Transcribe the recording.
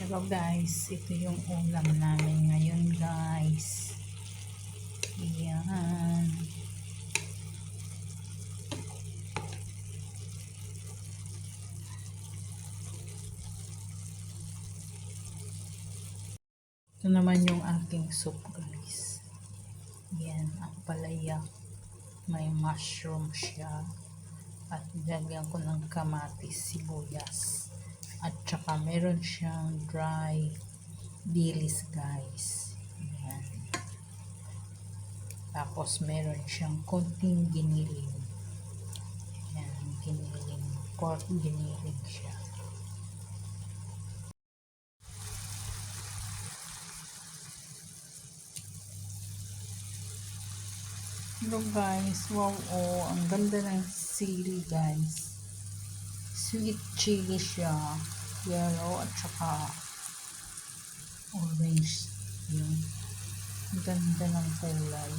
Hello guys, ito yung ulam namin ngayon guys. Yan. Ito naman yung aking soup guys. Yan, ang palaya. May mushroom siya. At nilagyan ko ng kamatis, sibuyas. At saka meron siyang dry dilis guys. Yan. Tapos meron siyang konting giniling. Yan, giniling. Pork giniling siya. Hello guys, wow, oh, ang ganda ng sili guys. Sweet chili siya, yellow at saka orange. Yun, ang ganda ng kulay.